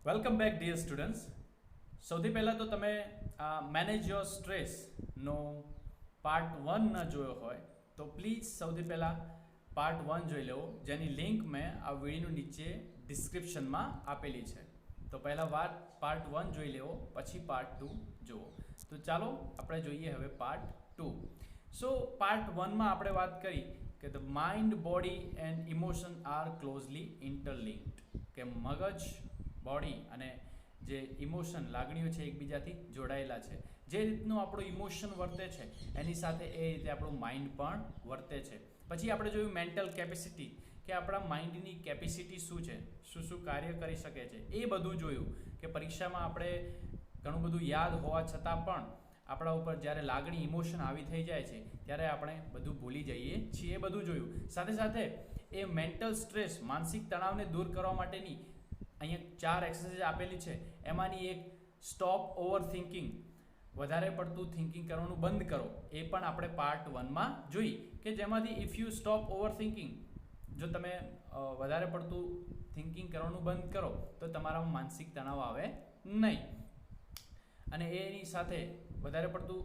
Welcome back dear students. સૌથી પહેલાં તો તમે મેનેજ યોર સ્ટ્રેસનો પાર્ટ 1 ન જોયો હોય તો પ્લીઝ સૌથી પહેલાં પાર્ટ 1 જોઈ લેવો, જેની લિંક મેં આ વિડીયોની નીચે ડિસ્ક્રિપ્શનમાં આપેલી છે. તો પહેલાં પાર્ટ 1 જોઈ લેવો, પછી પાર્ટ 2 જુઓ. તો ચાલો આપણે જોઈએ હવે પાર્ટ 2. સો પાર્ટ 1માં આપણે વાત કરી કે the mind, body and emotion are closely interlinked, કે મગજ, બોડી અને જે ઇમોશન, લાગણીઓ છે એકબીજાથી જોડાયેલા છે. જે રીતનું આપણું ઇમોશન વર્તે છે એની સાથે એ રીતે આપણું માઇન્ડ પણ વર્તે છે. પછી આપણે જોયું મેન્ટલ કેપેસિટી, કે આપણા માઇન્ડની કેપેસિટી શું છે, શું શું કાર્ય કરી શકે છે, એ બધું જોયું. કે પરીક્ષામાં આપણે ઘણું બધું યાદ હોવા છતાં પણ આપણા ઉપર જ્યારે લાગણી, ઇમોશન આવી થઈ જાય છે ત્યારે આપણે બધું ભૂલી જઈએ છીએ, એ બધું જોયું. સાથે સાથે એ મેન્ટલ સ્ટ્રેસ, માનસિક તણાવને દૂર કરવા માટેની અહીંયા 4 એક્સરસાઇઝ આપેલી છે. એમાંની એક સ્ટોપ ઓવર થિંકિંગ, વધારે પડતું થિંકિંગ કરવાનું બંધ કરો, એ પણ આપણે પાર્ટ 1માં જોઈ. કે જેમાંથી if you stop over thinking, જો તમે વધારે પડતું થિંકિંગ કરવાનું બંધ કરો તો તમારામાં માનસિક તણાવ આવે નહીં. અને એની સાથે વધારે પડતું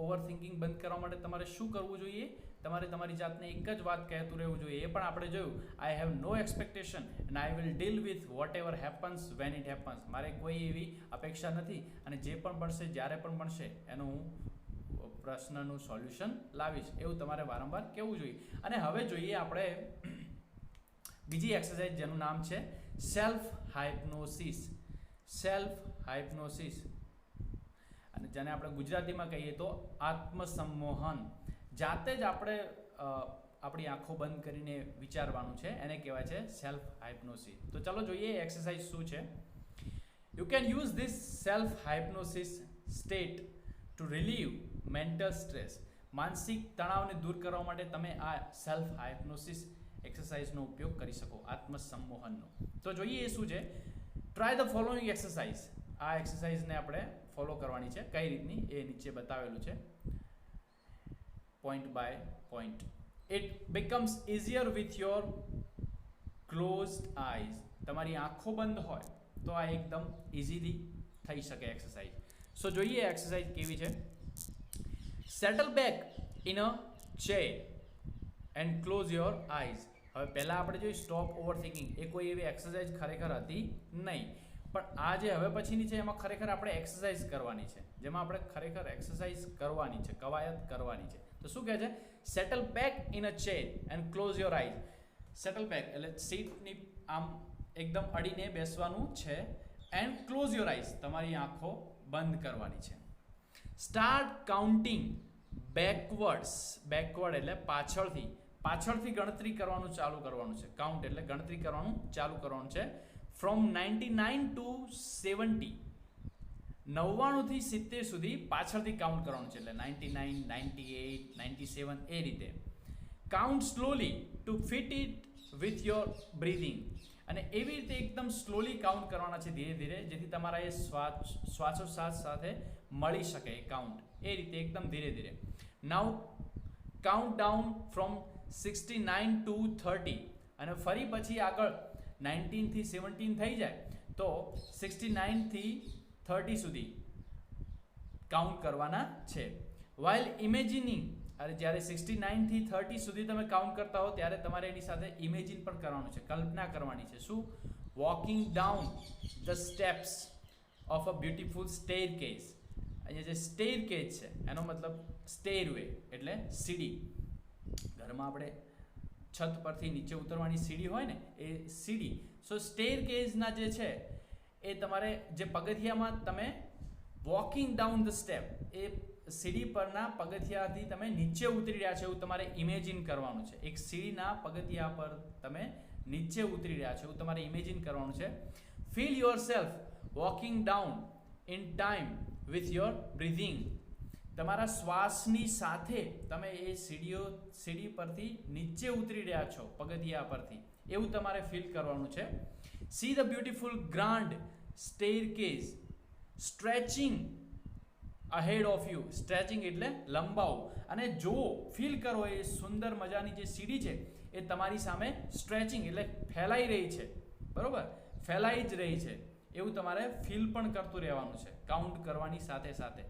ઓવર થિંકિંગ બંધ કરવા માટે તમારે શું કરવું જોઈએ? તમારે તમારી જાતને એક જ વાત કહેતું રહેવું જોઈએ. એ પણ આપણે જોયું, I have no expectation and I will deal with whatever happens when it happens. મારે કોઈ એવી અપેક્ષા નથી અને જે પણ બનશે, જ્યારે પણ બનશે, એનું હું પ્રશ્નનું સોલ્યુશન લાવીશ, એવું તમારે વારંવાર કહેવું જોઈએ. અને હવે જોઈએ આપણે બીજી એક્સરસાઇઝ, જેનું નામ છે સેલ્ફ હાઇપ્નોસિસ. સેલ્ફ હાઇપ્નોસિસ, અને જેને આપણે ગુજરાતીમાં કહીએ તો આત્મસંમોહન. જાતે જ આપણે આપણી આંખો બંધ કરીને વિચારવાનું છે, એને કહેવાય છે સેલ્ફ હાઇપ્નોસિસ. તો ચાલો જોઈએ એક્સરસાઇઝ શું છે. You can use this self hypnosis state to relieve mental stress. માનસિક તણાવને દૂર કરવા માટે તમે આ સેલ્ફ હાઇપ્નોસિસ એક્સરસાઇઝનો ઉપયોગ કરી શકો, આત્મસંમોહનનો. તો જોઈએ એ શું છે. Try the following exercise. આ એક્સરસાઇઝને આપણે ફોલો કરવાની છે. કઈ રીતની એ નીચે બતાવેલું છે, point by point. It becomes easier with your closed eyes. તમારી આંખો બંધ હોય તો આ એકદમ ઇઝીલી થઈ શકે એક્સરસાઇઝ. સો જોઈએ એક્સરસાઇઝ કેવી છે. Settle back in a chair and close your eyes. હવે પહેલાં આપણે જોઈએ સ્ટોપ ઓવર થિંકિંગ, એ કોઈ એવી એક્સરસાઇઝ ખરેખર હતી નહીં, પણ આ જે હવે પછીની છે એમાં ખરેખર આપણે એક્સરસાઇઝ કરવાની છે, જેમાં આપણે ખરેખર એક્સરસાઇઝ કરવાની છે, કવાયત કરવાની છે. તો શું કહે છે? Settle back in a chair and close your eyes. Settle back એટલે સીટની આમ એકદમ અડીને બેસવાનું છે. એન્ડ ક્લોઝ યોર આઈઝ, તમારી આંખો બંધ કરવાની છે. Start counting backwards. બેકવર્ડ એટલે પાછળથી ગણતરી કરવાનું ચાલુ કરવાનું છે. કાઉન્ટ એટલે ગણતરી કરવાનું ચાલુ કરવાનું છે. ફ્રોમ 99 ટુ 70, 99 થી 70 સુધી પાછળથી કાઉન્ટ કરવાનું છે. એટલે 99, 98, 97 એ રીતે. Count slowly to fit it with your breathing. અને એવી રીતે એકદમ સ્લોલી કાઉન્ટ કરવાના છે, ધીરે ધીરે, જેથી તમારા એ શ્વાસોશ્વાસ સાથે મળી શકે એ કાઉન્ટ. એ રીતે એકદમ ધીરે ધીરે. નાઉ કાઉન્ટ ડાઉન ફ્રોમ 69 ટુ 30. અને ફરી પછી આગળ 19 થી 17 થઈ જાય તો 69 થી 30 સુધી કાઉન્ટ કરવાના છે. વાઇલ ઇમેજિનિંગ, અરે જ્યારે 69 થી 30 સુધી તમે કાઉન્ટ કરતા હો ત્યારે તમારે એની સાથે ઇમેજિન પણ કરવાનું છે, કલ્પના કરવાની છે. શું? Walking down the steps of a beautiful staircase. અહીંયા જે સ્ટેરકેસ છે એનો મતલબ સ્ટેરવે એટલે સીડી. ઘરમાં આપણે છત પરથી નીચે ઉતરવાની સીડી હોય ને, એ સીડી. સો સ્ટેરકેસના જે છે એ તમારે જે પગથિયામાં તમે વોકિંગ ડાઉન ધ સ્ટેપ, એ સીડી પરના પગથિયાથી તમે નીચે ઉતરી રહ્યા છો એવું તમારે ઇમેજિન કરવાનું છે. એક સીડીના પગથિયા પર તમે નીચે ઉતરી રહ્યા છો એવું તમારે ઇમેજિન કરવાનું છે. Feel your self walking down in time with your breathing. તમારા શ્વાસની સાથે તમે એ સીડી પરથી નીચે ઉતરી રહ્યા છો, પગથિયા પરથી, એવું તમારે ફીલ કરવાનું છે. See the beautiful grand staircase stretching ahead of you. Stretching એટલે લંબાવું. અને જો ફીલ કરો એ સુંદર મજાની જે સીડી છે એ તમારી સામે સ્ટ્રેચિંગ એટલે ફેલાઈ રહી છે, બરોબર, ફેલાઈ જ રહી છે, એવું તમારે ફીલ પણ કરતું રહેવાનું છે કાઉન્ટ કરવાની સાથે સાથે.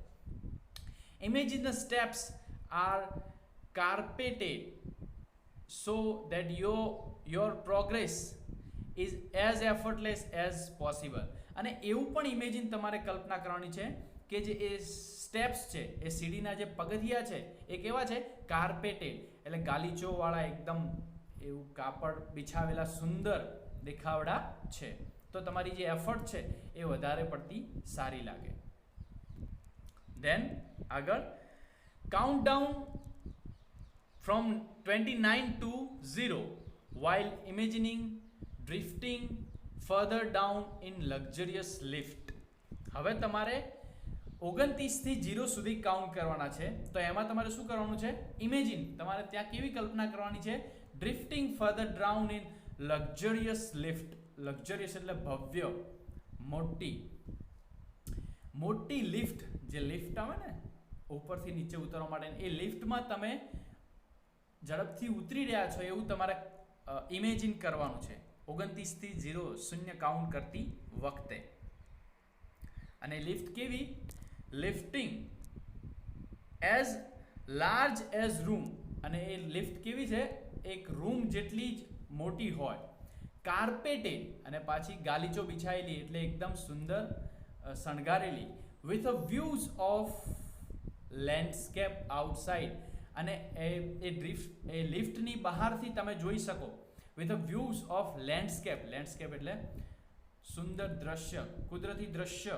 Imagine the steps are carpeted so that your progress is as effortless as possible. અને એવું પણ ઇમેજિન તમારે કલ્પના કરવાની છે કે જે એ સ્ટેપ્સ છે એ સીડીના જે પગથિયા છે એ કેવા છે કાર્પેટેડ એટલે ગાલીચોવાળા એકદમ એવું કાપડ બિછાવેલા સુંદર દેખાવડા છે તો તમારી જે એફર્ટ છે એ વધારે પડતી સારી લાગે. ધેન આગળ countdown from 29 to 0 while imagining drifting further down in luxurious lift. હવે તમારે 29 થી 0 સુધી કાઉન્ટ કરવાના છે તો એમાં તમારે શું કરવાનું છે ઇમેજિન તમારે ત્યાં કેવી કલ્પના કરવાની છે ડ્રિફ્ટિંગ further down in luxurious lift. Luxurious એટલે ભવ્ય મોટી લિફ્ટ જે લિફ્ટ આવે ને ઉપરથી નીચે ઉતરવા માટે એ લિફ્ટમાં તમે ઝડપથી ઉતરી રહ્યા છો એવું તમારે ઇમેજિન કરવાનું છે 29 થી 0 કાઉન્ટ કરતી વખતે. અને લિફ્ટ કેવી lifting as large as room અને એ લિફ્ટ કેવી છે એક રૂમ જેટલી જ મોટી હોય. કાર્પેટેડ અને પાછી ગાલીચો બિછાયેલી એટલે એકદમ સુંદર શણગારેલી with a views of landscape outside અને એ લિફ્ટની બહારથી તમે જોઈ શકો with a views of landscape એટલે સુંદર દ્રશ્ય કુદરતી દ્રશ્ય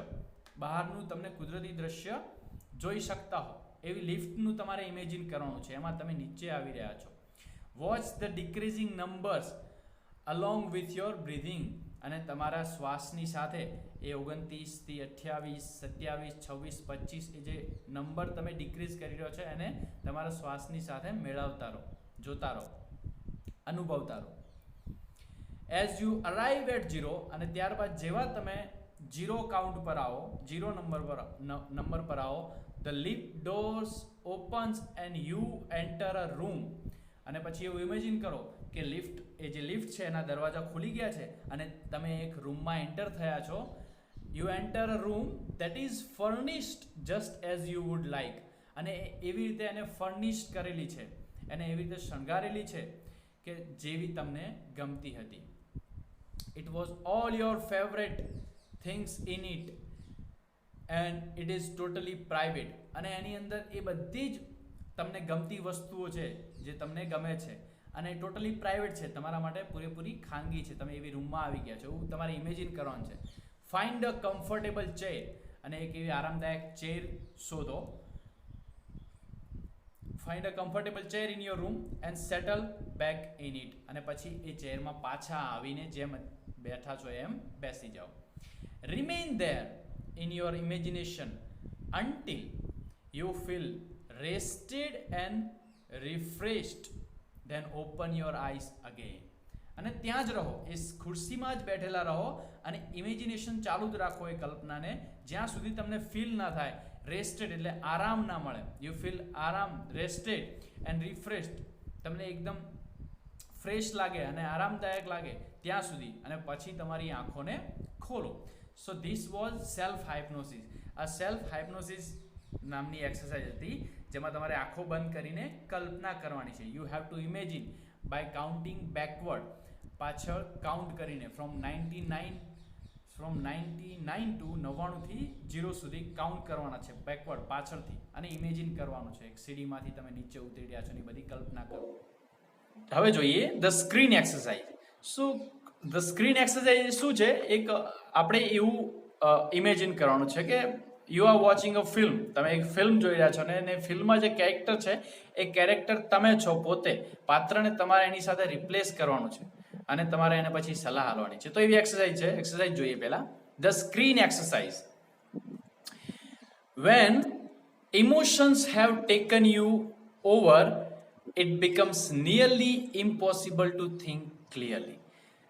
બહારનું તમને કુદરતી દ્રશ્ય જોઈ શકતા હો એવી લિફ્ટનું તમારે ઇમેજિન કરવાનું છે. એમાં તમે નીચે આવી રહ્યા છો. Watch the decreasing numbers along with your breathing અને તમારા શ્વાસની સાથે એ 29 થી 28 27 26 25 એ જે નંબર તમે ડિક્રીઝ કરી રહ્યો છો એને તમારા શ્વાસની સાથે મેળવતા રહો જોતા રહો અનુભવતા રહો. એઝ યુ અરાઇવ એટ 0 અને ત્યારબાદ જેવા તમે 0 કાઉન્ટ પર આવો 0 નંબર પર આવો the lift doors opens and you enter a room અને પછી એવું ઇમેજિન કરો કે એ જે લિફ્ટ છે એના દરવાજા ખુલી ગયા છે અને તમે એક રૂમમાં એન્ટર થયા છો. You enter a room that is furnished just as you would like અને એવી રીતે એને ફર્નિશ્ડ કરેલી છે એને એવી રીતે શણગારેલી છે કે જેવી તમને ગમતી હતી. It was all your favourite things in it and it is totally private અને એની અંદર એ બધી જ તમને ગમતી વસ્તુઓ છે જે તમને ગમે છે અને ટોટલી પ્રાઇવેટ છે તમારા માટે પૂરેપૂરી ખાનગી છે. તમે એવી રૂમમાં આવી ગયા છો એવું તમારે ઇમેજિન કરવાનું છે. ફાઇન્ડ અ કમ્ફર્ટેબલ ચેર અને એક એવી આરામદાયક ચેર શોધો. Find a comfortable chair in your room and settle back in it અને પછી એ ચેરમાં પાછા આવીને જેમ બેઠા છો એમ બેસી જાઓ. Remain there in your imagination until you feel rested and refreshed, then open your eyes again. અને ત્યાં જ રહો એ ખુરશીમાં જ બેઠેલા રહો અને ઇમેજિનેશન ચાલુ જ રાખો એ કલ્પનાને જ્યાં સુધી તમને ફીલ ના થાય રેસ્ટેડ એટલે આરામ ના મળે. યુ ફીલ આરામ રેસ્ટેડ એન્ડ રિફ્રેશ્ડ તમને એકદમ ફ્રેશ લાગે અને આરામદાયક લાગે ત્યાં સુધી અને પછી તમારી આંખોને ખોલો. So this was self hypnosis. આ સેલ્ફ હાઇપ્નોસિસ નામની એક્સરસાઇઝ હતી જેમાં તમારે આંખો બંધ કરીને કલ્પના કરવાની છે. You have to imagine by counting backward પાછળ કાઉન્ટ કરીને ફ્રોમ 99 ટુ 99 થી 0 સુધી કાઉન્ટ કરવાના છે બેકવર્ડ પાછળથી અને ઇમેજિન કરવાનું છે. એક સીડીમાંથી તમે નીચે ઉતરી રહ્યા છો એની બધી કલ્પના કરો. હવે જોઈએ ધ સ્ક્રીન એક્સરસાઇઝ. શું ધ સ્ક્રીન એક્સરસાઇઝ શું છે? એક આપણે એવું ઇમેજિન કરવાનું છે કે you are watching a film. તમે એક ફિલ્મ જોઈ રહ્યા છો અને ફિલ્મમાં જે કેરેક્ટર છે એ કેરેક્ટર તમે છો પોતે. પાત્રને તમારે એની સાથે રિપ્લેસ કરવાનું છે અને તમારે એને પછી સલાહ આપવાની છે. તો એવી એક્સરસાઇઝ છે. એક્સરસાઇઝ જોઈએ પહેલા the screen exercise. When emotions have taken you over it becomes nearly impossible to think clearly.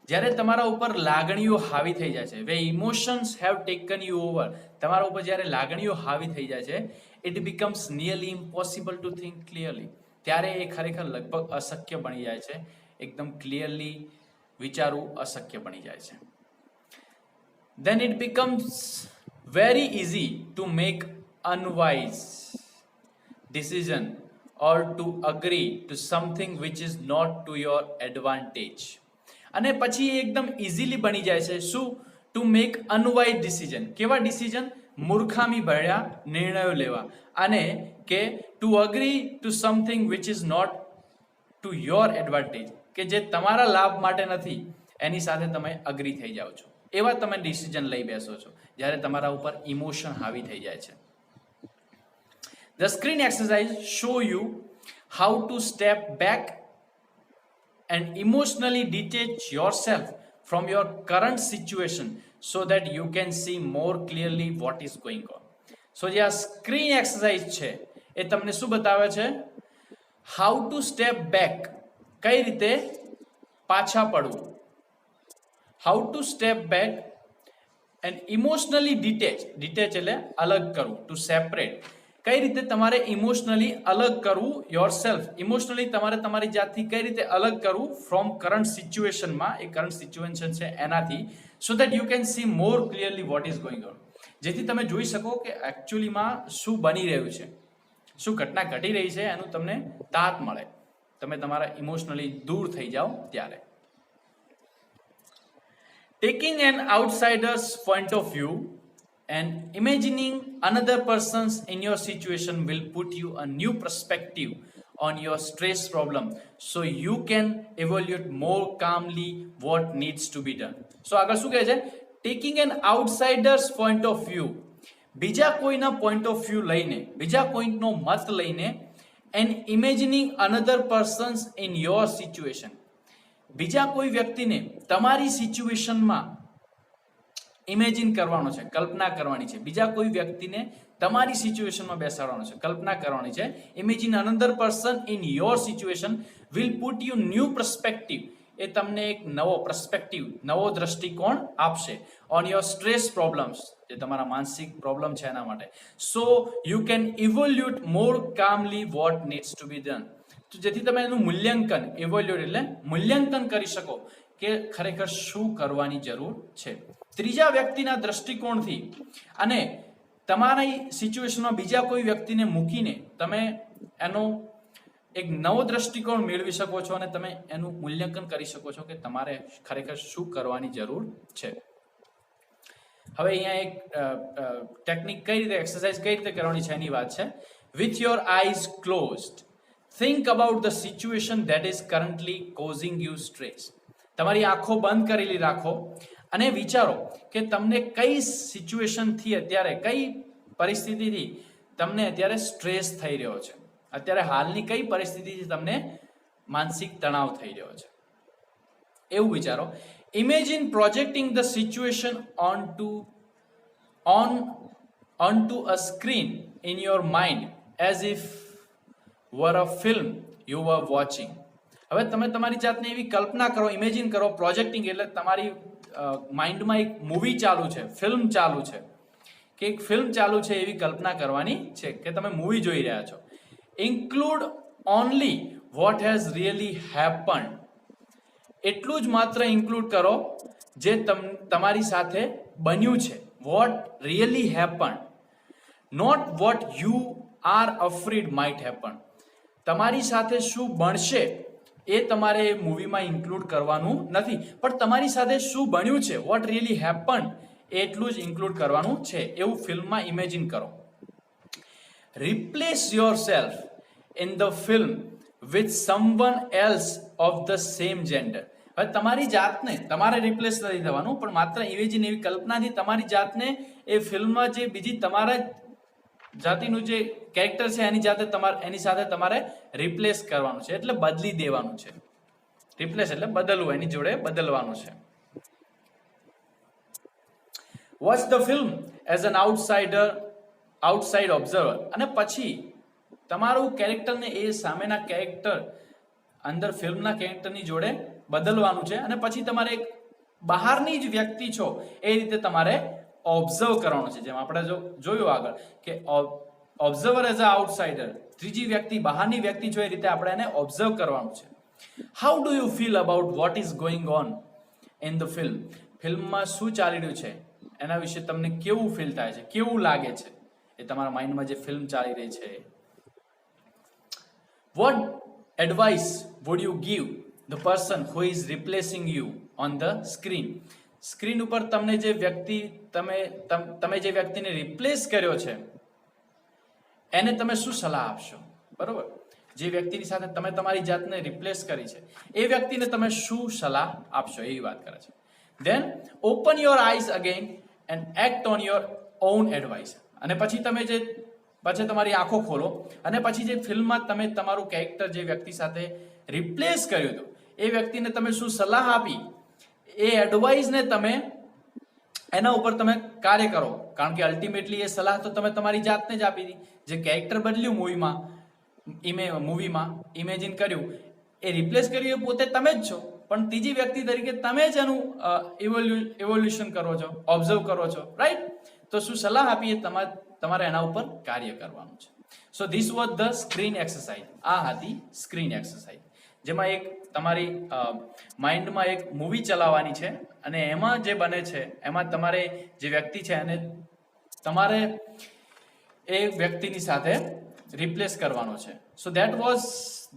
જ્યારે તમારા ઉપર લાગણીઓ હાવી થઈ જાય છે, when emotions have taken you over, તમારા ઉપર જ્યારે લાગણીઓ હાવી થઈ જાય છે, it becomes nearly impossible to think clearly, ત્યારે એ ખરેખર લગભગ અશક્ય બની જાય છે. એકદમ ક્લિયરલી વિચારવું અશક્ય બની જાય છે. then it becomes very easy to make unwise decision or to agree to something which is not to your advantage. અને પછી એકદમ ઇઝીલી બની જાય છે શું? To make unwise decision. કેવા ડિસિઝન? મૂર્ખામી ભર્યા નિર્ણયો લેવા. અને કે to agree to something which is not to your advantage, કે જે તમારા લાભ માટે નથી એની સાથે તમે અગ્રી થઈ જાઓ છો. એવા તમે ડિસિઝન લઈ બેસો છો જ્યારે તમારા ઉપર ઇમોશન હાવી થઈ જાય છે. The screen exercise show you how to step back and emotionally detach yourself from your current situation so that you can see more clearly what is going on. So જે આ સ્ક્રીન એક્સરસાઇઝ છે એ તમને શું બતાવે છે? How to step back, કઈ રીતે પાછા પડવું. How to step back and emotionally detach. Detach એટલે અલગ કરવું, ટુ સેપરેટ. કઈ રીતે તમારે ઇમોશનલી અલગ કરવું યોર સેલ્ફ, ઇમોશનલી તમારે તમારી જાતથી કઈ રીતે અલગ કરવું ફ્રોમ કરંટ સિચ્યુએશનમાં, એ કરંટ સિચ્યુએશન છે એનાથી, so that you can see more clearly what is going on. જેથી તમે જોઈ શકો કે એકચ્યુઅલીમાં શું બની રહ્યું છે, શું ઘટના ઘટી રહી છે, એનું તમને તાત મળે. તમે તમારા ઇમોશનલી દૂર થઈ જાઓ ત્યારે. Taking an outsider's point of view and imagining another person's in your situation will put you a new perspective on your stress problem, so you can evaluate more calmly what needs to be done. So આગળ શું કહે છે? taking an outsider's point of view, બીજા કોઈના point of view લઈને, બીજા કોઈનો મત લઈને, and imagining another person's in your situation, બીજા કોઈ વ્યક્તિને તમારી સિચ્યુએશનમાં ઇમેજિન કરવાનો છે, કલ્પના કરવાની છે. બીજા કોઈ વ્યક્તિને તમારી સિચ્યુએશનમાં બેસાડવાનો છે, કલ્પના કરવાની છે. Imagine another person in your situation will put you new perspective, એ તમને એક નવો પર્સપેક્ટિવ, નવો દ્રષ્ટિકોણ આપશે ઓન યોર સ્ટ્રેસ પ્રોબ્લેમ્સ, જે તમારા માનસિક પ્રોબ્લેમ છે એના માટે. So you can evaluate more calmly what needs to be done. તો જેથી તમે એનું મૂલ્યાંકન, ઇવોલ્યુટ એટલે મૂલ્યાંકન કરી શકો કે ખરેખર શું કરવાની જરૂર છે. ત્રીજા વ્યક્તિના દ્રષ્ટિકોણથી અને તમારી સિચ્યુએશનમાં બીજા કોઈ વ્યક્તિને મૂકીને તમે એનો એક નવો દ્રષ્ટિકોણ મેળવી શકો છો અને તમે એનું મૂલ્યાંકન કરી શકો છો કે તમારે ખરેખર શું કરવાની જરૂર છે. હવે અહીંયા એક ટેકનિક કઈ રીતે, એક્સરસાઇઝ કઈ રીતે કરવાની છે એની વાત છે. With your eyes closed think about the situation that is currently causing you stress. તમારી આંખો બંધ કરેલી રાખો અને વિચારો કે તમને કઈ સિચ્યુએશનથી અત્યારે, કઈ પરિસ્થિતિથી તમને અત્યારે સ્ટ્રેસ થઈ રહ્યો છે, અત્યારે હાલની કઈ પરિસ્થિતિથી તમને માનસિક તણાવ થઈ રહ્યો છે, એવું વિચારો. Imagine projecting the situation onto a screen in your mind as if were a film you were watching. હવે તમે તમારી જાતને એવી કલ્પના કરો, ઇમેજિન કરો. પ્રોજેક્ટિંગ એટલે તમારી માઇન્ડમાં એક મૂવી ચાલુ છે, ફિલ્મ ચાલુ છે, કે એક ફિલ્મ ચાલુ છે એવી કલ્પના કરવાની છે કે તમે મૂવી જોઈ રહ્યા છો. Include only what has really happened. એટલું જ માત્ર ઇન્ક્લુડ કરો જે તમારી સાથે બન્યું છે. What really happened, not what you are afraid might happen. તમારી સાથે શું બનશે એ તમારે મૂવીમાં ઇન્ક્લુડ કરવાનું નથી, પણ તમારી સાથે શું બન્યું છે, વોટ રિયલી હેપન, એટલું જ ઇન્ક્લુડ કરવાનું છે. એવું ફિલ્મમાં ઇમેજિન કરો. Replace yourself in the film with someone else of the same gender. હવે તમારી જાતને તમારે રિપ્લેસ નથી થવાનું, પણ માત્ર ઇમેજિન, એવી કલ્પનાથી તમારી જાતને એ ફિલ્મમાં જે બીજી તમારા જાતિનું જે કેરેક્ટર છે એની સાથે તમારે રિપ્લેસ કરવાનું છે, એટલે બદલી દેવાનું છે. રિપ્લેસ એટલે બદલવું, એની જોડે બદલવાનું છે. Watch the film as an outside observer. અને પછી તમારું કેરેક્ટરને એ સામેના કેરેક્ટર, અંદર ફિલ્મના કેરેક્ટરની જોડે બદલવાનું છે. અને પછી તમારે એક બહારની જ વ્યક્તિ છો એ રીતે તમારે ઓબ્ઝર્વ કરવાનું છે. જેમ આપણે જોયું આગળ કે ઓબ્ઝર્વર એઝ અ આઉટસાઇડર, ત્રીજી વ્યક્તિ, બહારની વ્યક્તિ છો એ રીતે આપણે એને ઓબ્ઝર્વ કરવાનું છે. How do you feel about vote is going on in the film. ફિલ્મમાં શું ચાલી રહ્યું છે એના વિશે તમને કેવું ફીલ થાય છે, કેવું લાગે છે, એ તમારા માઇન્ડમાં જે ફિલ્મ ચાલી રહી છે. What advice would you give the person who is replacing you on the screen? Screen ઉપર તમને જે વ્યક્તિ તમે જે વ્યક્તિને રિપ્લેસ કર્યો છે એને તમે શું સલાહ આપશો? બરોબર, જે વ્યક્તિની સાથે તમે તમારી જાતને રિપ્લેસ કરી છે એ વ્યક્તિને તમે શું સલાહ આપશો, એવી વાત કરે છે. Then open your eyes again and act on your own advice. અને પછી તમારી આંખો ખોલો અને પછી જે ફિલ્મમાં તમે તમારું કેરેક્ટર જે વ્યક્તિ સાથે રિપ્લેસ કર્યું હતું એ વ્યક્તિને તમે શું સલાહ આપી એ એડવાઇસને તમે એના ઉપર તમે કાર્ય કરો. કારણ કે અલ્ટિમેટલી એ સલાહ તો તમે તમારી જાતને જ આપી હતી. જે કેરેક્ટર બદલ્યું મૂવીમાં ઇમેજિન કર્યું, એ રિપ્લેસ કર્યું એ પોતે તમે જ છો, પણ ત્રીજી વ્યક્તિ તરીકે તમે જ એનું ઇવોલ્યુશન કરો છો, ઓબ્ઝર્વ કરો છો, રાઈટ? તો શું સલાહ આપી એ તમારે એના ઉપર કાર્ય કરવાનું છે. સો this was the screen exercise. આ હતી સ્ક્રીન એક્સરસાઇઝ, જેમાં એક તમારી માઇન્ડમાં એક મૂવી ચલાવવાની છે અને એમાં જે બને છે એમાં તમારે જે વ્યક્તિ છે એને તમારે એ વ્યક્તિની સાથે રિપ્લેસ કરવાનો છે. So that was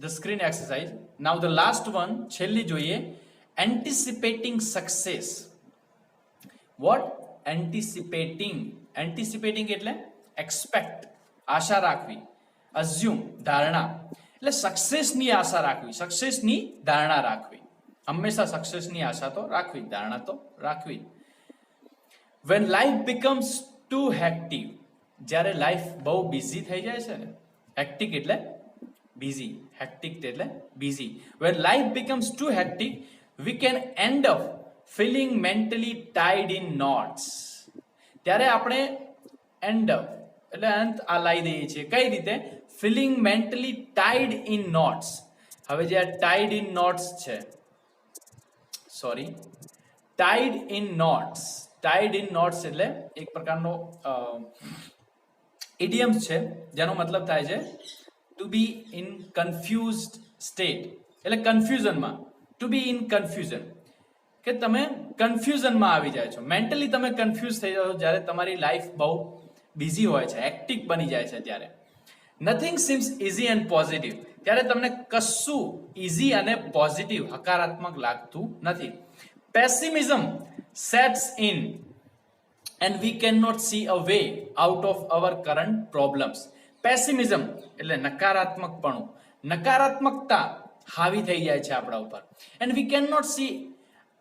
the screen exercise. Now the last one, છેલ્લી જોઈએ, એન્ટિસિપેટિંગ સક્સેસ. વોટ? એન્ટિસિપેટિંગ એટલે એક્સપેક્ટ, આશા રાખવી, અઝ્યુમ, ધારણા. એટલે સક્સેસની આશા રાખવી, સક્સેસની ધારણા રાખવી. હંમેશા સક્સેસની આશા તો રાખવી, ધારણા તો રાખવી. When life becomes too hectic, જ્યારે લાઈફ બહુ બિઝી થઈ જાય છે ને, હેક્ટિક એટલે બિઝી, હેક્ટિક એટલે busy. When life becomes too hectic we can end up feeling mentally tied in knots. ત્યારે આપણે એન્ડ અપ એટલે અંત આ લાવી દઈએ છીએ. કઈ રીતે? Feeling mentally tied in knots. હવે જે આ ટાઈડ ઇન નોટ્સ છે, sorry, tied in knots, tied in knots એટલે એક પ્રકારનો ઇડિયમ્સ છે જેનો મતલબ થાય છે to be in confused state, એટલે કન્ફ્યુઝનમાં, ટુ બી ઇન કન્ફ્યુઝન, કે તમે કન્ફ્યુઝનમાં આવી જાય છો, મેન્ટલી તમે કન્ફ્યુઝ થઈ જાઓ જ્યારે તમારી લાઈફ બહુ બિઝી હોય છે, હેક્ટિક બની જાય છે ત્યારે. Nothing seems easy and positive, ત્યારે તમને કશું ઇઝી અને પોઝિટિવ, હકારાત્મક લાગતું નથી. Pessimism sets in and we cannot see a way out of our current problems. Pessimism એટલે નકારાત્મકપણું, નકારાત્મકતા હાવી થઈ જાય છે આપણા ઉપર. and we cannot see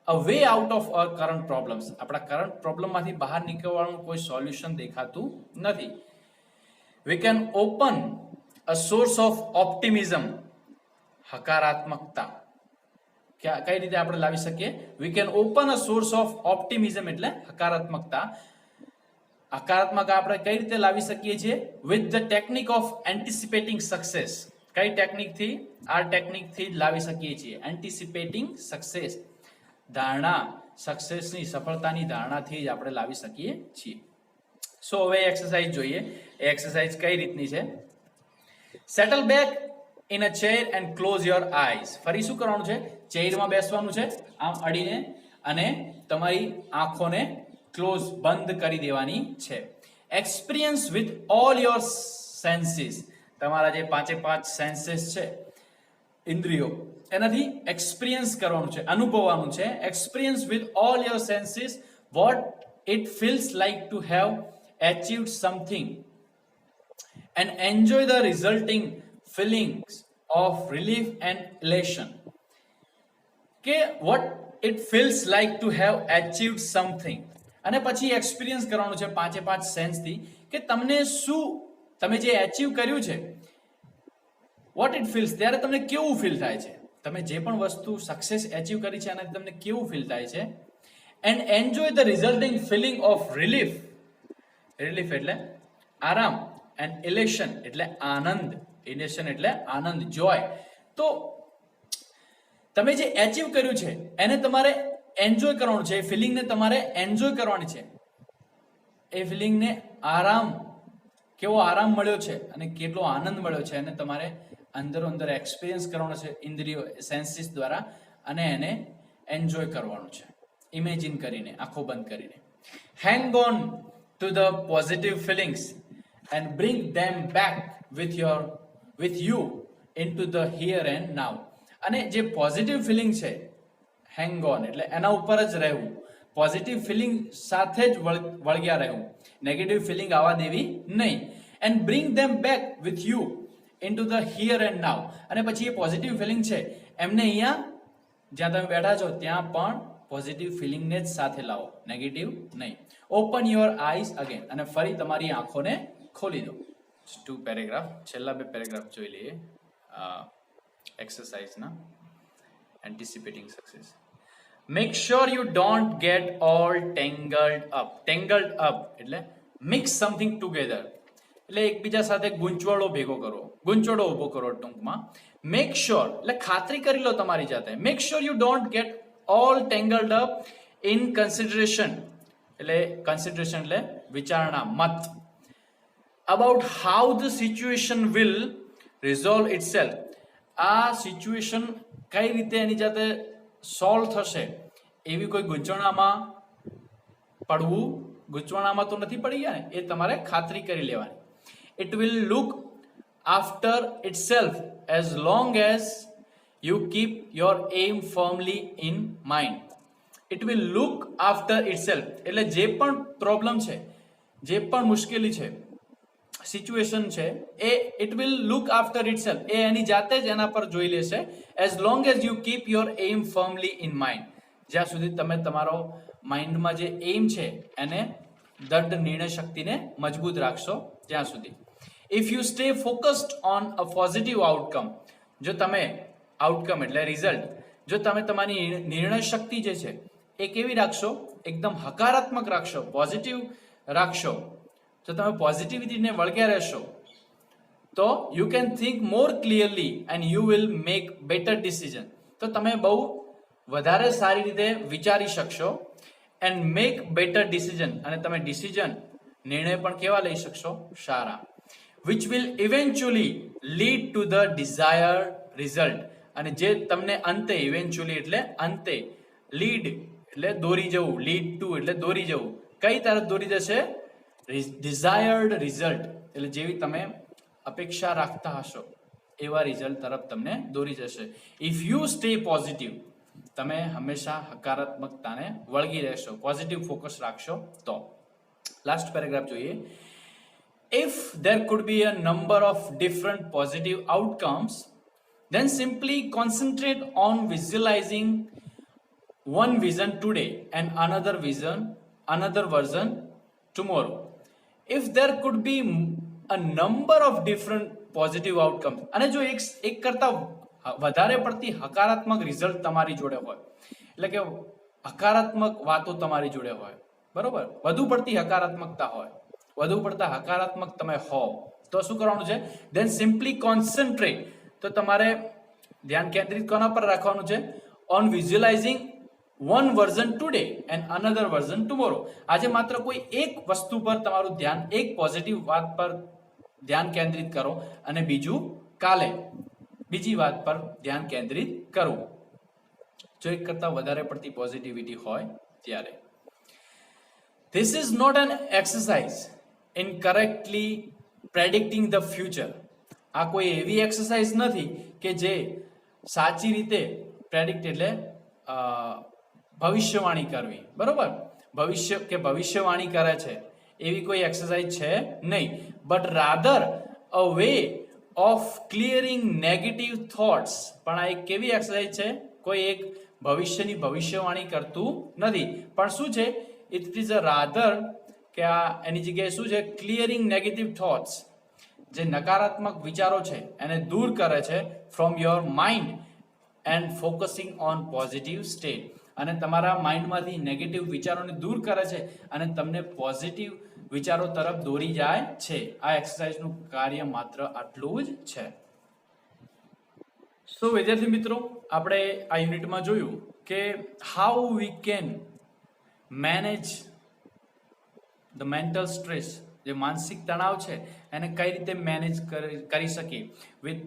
a way out of our current problems. આપણા કરંટ પ્રોબ્લેમમાંથી બહાર નીકળવાનું કોઈ સોલ્યુશન દેખાતું નથી. we can open a source of optimism. હકારાત્મકતા કઈ રીતે આપણે લાવી શકીએ? We can open a source of optimism એટલે હકારાત્મકતા. હકારાત્મક આપણે કઈ રીતે લાવી શકીએ છીએ? With the technique of anticipating success. કઈ ટેકનિકથી? આ ટેકનિકથી જ લાવી શકીએ છીએ. એન્ટિસિપેટિંગ સક્સેસ, ધારણા, સક્સેસની, સફળતાની ધારણાથી જ આપણે લાવી શકીએ છીએ. સો હવે એક્સરસાઇઝ જોઈએ. એ એક્સરસાઇઝ કઈ રીતની છે? Settle back in a chair and close your eyes. ફરી શું કરવાનું છે? ચેરમાં બેસવાનું છે આમ અડીને, અને તમારી આંખોને ક્લોઝ, બંધ કરી દેવાની છે. Experience with all your senses. તમારા જે 5 સેન્સીસ છે, ઇન્દ્રિયો, એનાથી એક્સપિરિયન્સ કરવાનું છે, અનુભવવાનું છે. Experience with all your senses what it feels like to have achieved something and enjoy the resulting feelings of relief and elation. કે what it feels like to have achieved something. અને પછી experience કરવાનું છે 5 સેન્સથી કે તમને શું, તમે જે એચીવ કર્યું છે, what it feels, ત્યારે તમને કેવું ફીલ થાય છે? તમે જે પણ વસ્તુ સક્સેસ એચીવ કરી છે એનાથી તમને કેવું ફીલ થાય છે? and enjoy the resulting feeling of relief. Relief એટલે આરામ, એન્ડ ઇલેશન એટલે આનંદ, ઇલેશન એટલે આનંદ, જોય. તો તમે જે એચીવ કર્યું છે એને તમારે એન્જોય કરવાનું છે, એ ફિલિંગને તમારે એન્જોય કરવાની છે. એ ફિલિંગને આરામ, કેવો આરામ મળ્યો છે અને કેટલો આનંદ મળ્યો છે એને તમારે અંદરો અંદર એક્સપિરિયન્સ કરવાનો છે ઇન્દ્રિયો, સેન્સીસ દ્વારા, અને એને એન્જોય કરવાનું છે ઇમેજિન કરીને, આંખો બંધ કરીને. Hang on to the positive feelings and bring them back with you into the here and now. અને જે પોઝિટિવ ફિલિંગ છે, હેંગ ઓન એટલે એના ઉપર જ રહેવું, પોઝિટિવ ફિલિંગ સાથે જ વળગ્યા રહેવું, નેગેટિવ ફિલિંગ આવવા દેવી નહીં. And bring them back with you into the here and નાઉ. અને પછી એ પોઝિટિવ ફિલિંગ છે એમને અહીંયા જ્યાં તમે બેઠા છો ત્યાં પણ પોઝિટિવ ફિલિંગને જ સાથે લાવો, નેગેટિવ નહીં. ઓપન યોર આઈઝ અગેન, અને ફરી તમારી આંખોને ખોલી દો. 2 પેરેગ્રાફ, છેલ્લા 2 પેરેગ્રાફ જોઈ લઈએ એક્સરસાઇઝના. Anticipating success. Make sure you don't get all tangled up. Tangled up એટલે મિક્સ સમથિંગ ટુગેધર, એટલે એકબીજા સાથે ગૂંચવડો ભેગો કરો, ગૂંચવડો ઉભો કરો ટૂંકમાં. મેક શ્યોર એટલે ખાતરી કરી લો તમારી જાતે. Make sure you don't get all tangled up in consideration, એટલે કન્સિડરેશન એટલે વિચારણા, મત, about how the situation will resolve itself. આ સિચ્યુએશન કઈ રીતે એની જાતે સોલ્વ થશે એવી કોઈ ગૂંચવણામાં પડવું, ગૂંચવણામાં તો નથી પડી ગયા ને, એ તમારે ખાતરી કરી લેવાની. It will look after itself as long as you keep your aim firmly in mind. It will look after itself એટલે જે પણ પ્રોબ્લેમ છે, જે પણ મુશ્કેલી છે, સિચ્યુએશન છે, એ it will look after itself, એ એની જાતે જ એના પર જોઈ લેશે. as long as you keep your aim firmly in mind, જ્યાં સુધી તમે તમારો માઇન્ડમાં જે એમ છે એને દૃઢ નિર્ણય શક્તિને મજબૂત રાખશો ત્યાં સુધી. If you stay focused on a positive outcome, જો તમે આઉટકમ એટલે રિઝલ્ટ, જો તમે તમારી નિર્ણય શક્તિ જે છે એ કેવી રાખશો, એકદમ હકારાત્મક રાખશો, પોઝિટિવ રાખશો, જો તમે પોઝિટિવિટીને વળગ્યા રહેશો તો you can think more clearly and you will make better decision. તો તમે બહુ વધારે સારી રીતે વિચારી શકશો એન્ડ મેક બેટર ડિસિઝન, અને તમે ડિસિઝન નિર્ણય પણ કેવા લઈ શકશો, સારા. which will eventually lead to the desired result, અને જે તમને અંતે, eventually એટલે અંતે, lead એટલે દોરી જવું, lead to એટલે દોરી જવું, કઈ તરફ દોરી જશે, desired result એટલે જેવી તમે અપેક્ષા રાખતા હશો એવા રિઝલ્ટ તરફ તમને દોરી જશે. if you stay positive, તમે હંમેશા હકારાત્મકતાને વળગી રહેશો, પોઝિટિવ ફોકસ રાખશો તો. લાસ્ટ પેરેગ્રાફ જોઈએ. If there could be a number of different positive outcomes, then simply concentrate on visualizing one vision today and another version tomorrow. If there could be a number of different positive outcomes, અને જો એક કરતા વધારે પડતી હકારાત્મક result તમારી જોડે હોય, એટલે કે હકારાત્મક વાતો તમારી જોડે હોય, બરોબર, વધુ પડતી હકારાત્મકતા હોય, વધુ પડતા હકારાત્મક તમે હો, તો શું કરવાનું છે, then simply concentrate, તો તમારે ધ્યાન કેન્દ્રિત કોના પર રાખવાનું છે, on visualizing one version today and another version tomorrow. આજે માત્ર કોઈ એક વસ્તુ પર તમારું ધ્યાન, એક પોઝિટિવ વાત પર ધ્યાન કેન્દ્રિત કરો અને બીજું કાલે બીજી વાત પર ધ્યાન કેન્દ્રિત કરવું, જો એક કરતા વધારે પડતી પોઝિટિવિટી હોય ત્યારે. This is not an exercise in correctly predicting the future. આ કોઈ એવી એક્સરસાઇઝ નથી કે જે સાચી રીતે પ્રેડિક્ટ એટલે ભવિષ્યવાણી કરવી, બરોબર, ભવિષ્યવાણી કરે છે એવી કોઈ એક્સરસાઇઝ છે નહીં. But rather a way of clearing negative thoughts. પણ આ એક કેવી એક્સરસાઇઝ છે, કોઈ એક ભવિષ્યની ભવિષ્યવાણી કરતું નથી, પણ શું છે, ઇટ ઇઝ અ રાધર કે આ એની જગ્યાએ શું છે, ક્લિયરિંગ નેગેટિવ થોટ્સ, જે નકારાત્મક વિચારો છે એને દૂર કરે છે from your mind and focusing on positive state. અને તમારા માઇન્ડમાંથી નેગેટિવ વિચારોને દૂર કરે છે અને તમને પોઝિટિવ વિચારો તરફ દોરી જાય છે. આ એક્સરસાઇઝનું કાર્ય માત્ર આટલું જ છે. સો વિદ્યાર્થી મિત્રો, આપણે આ યુનિટમાં જોયું કે how we can manage the mental stress, જે માનસિક તણાવ છે એને કઈ રીતે મેનેજ કરી શકીએ વિથ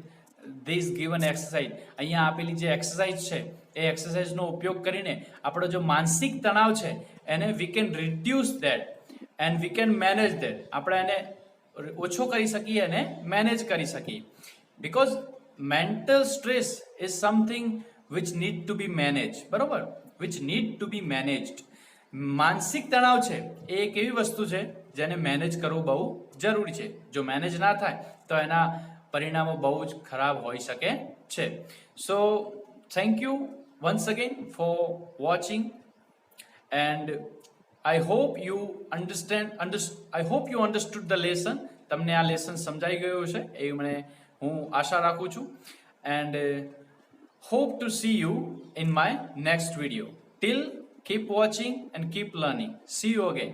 ધીસ ગિવન એક્સરસાઇઝ, અહીંયા આપેલી જે એક્સરસાઇઝ છે એ એક્સરસાઇઝનો ઉપયોગ કરીને આપણો જો માનસિક તણાવ છે એને we can reduce that and we can manage that. આપણે એને ઓછો કરી શકીએ અને મેનેજ કરી શકીએ. Because mental stress is something which need to be manage, બરોબર, which need to be managed. માનસિક તણાવ છે એ એક એવી વસ્તુ છે જેને મેનેજ કરવું બહુ જરૂરી છે. જો મેનેજ ના થાય તો એના પરિણામો બહુ જ ખરાબ હોઈ શકે છે. So thank you once again for watching, and I hope you understood the lesson. તમને આ લેસન સમજાઈ ગયો છે એવી હું આશા રાખું છું. And hope to see you in my next video. Till keep watching and keep learning. See you again.